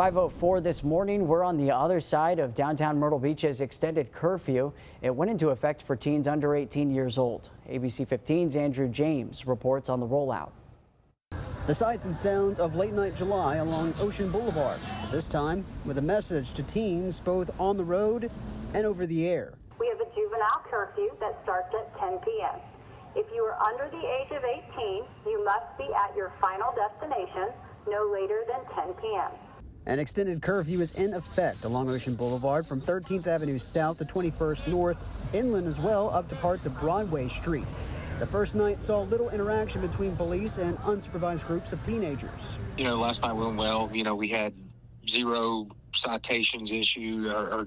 5:04 this morning, we're on the other side of downtown Myrtle Beach's extended curfew. It went into effect for teens under 18 years old. ABC 15's Andrew James reports on the rollout. The sights and sounds of late night July along Ocean Boulevard, this time with a message to teens both on the road and over the air. We have a juvenile curfew that starts at 10 p.m. If you are under the age of 18, you must be at your final destination no later than 10 p.m. An extended curfew is in effect along Ocean Boulevard from 13th Avenue South to 21st North, inland as well, up to parts of Broadway Street. The first night saw little interaction between police and unsupervised groups of teenagers. Last night went well. We had 0 citations issued or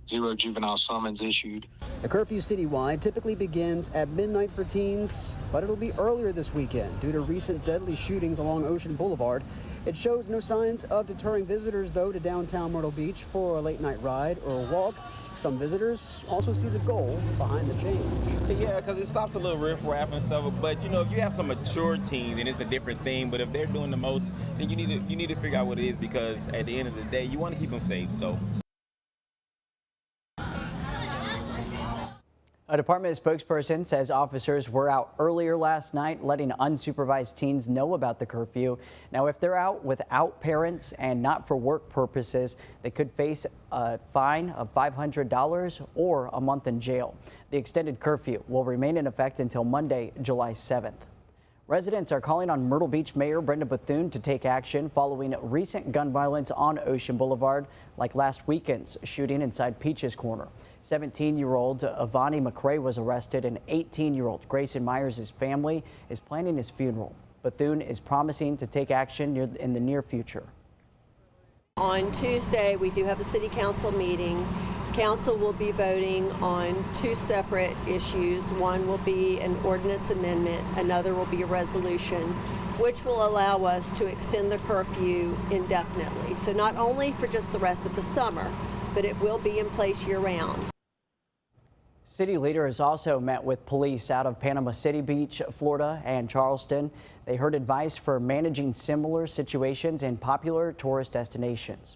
0 juvenile summons issued. The curfew citywide typically begins at midnight for teens, but it'll be earlier this weekend due to recent deadly shootings along Ocean Boulevard. It shows no signs of deterring visitors, though, to downtown Myrtle Beach for a late night ride or a walk. Some visitors also see the goal behind the change. Yeah, because it stops a little riff-raff and stuff. But, if you have some mature teens, then it's a different thing. But if they're doing the most, then you need to figure out what it is, because at the end of the day, you want to keep them safe. So. A department spokesperson says officers were out earlier last night letting unsupervised teens know about the curfew. Now, if they're out without parents and not for work purposes, they could face a fine of $500 or a month in jail. The extended curfew will remain in effect until Monday, July 7th. Residents are calling on Myrtle Beach Mayor Brenda Bethune to take action following recent gun violence on Ocean Boulevard, like last weekend's shooting inside Peach's Corner. 17-year-old Avani McRae was arrested, and 18-year-old Grayson Myers' family is planning his funeral. Bethune is promising to take action in the near future. On Tuesday, we do have a city council meeting. Council will be voting on 2 separate issues. One will be an ordinance amendment, another will be a resolution, which will allow us to extend the curfew indefinitely. So not only for just the rest of the summer, but it will be in place year-round. City leaders also met with police out of Panama City Beach, Florida, and Charleston. They heard advice for managing similar situations in popular tourist destinations.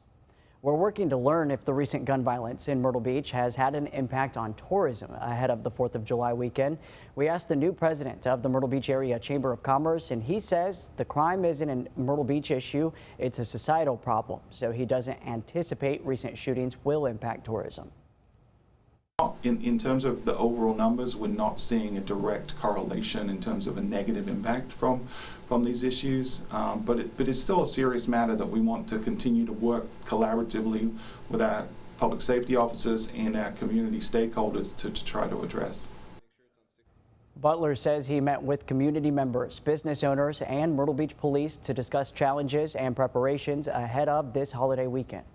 We're working to learn if the recent gun violence in Myrtle Beach has had an impact on tourism ahead of the 4th of July weekend. We asked the new president of the Myrtle Beach Area Chamber of Commerce, and he says the crime isn't a Myrtle Beach issue, it's a societal problem. So he doesn't anticipate recent shootings will impact tourism. In terms of the overall numbers, we're not seeing a direct correlation in terms of a negative impact from these issues, but it's still a serious matter that we want to continue to work collaboratively with our public safety officers and our community stakeholders to try to address. Butler says he met with community members, business owners, and Myrtle Beach police to discuss challenges and preparations ahead of this holiday weekend.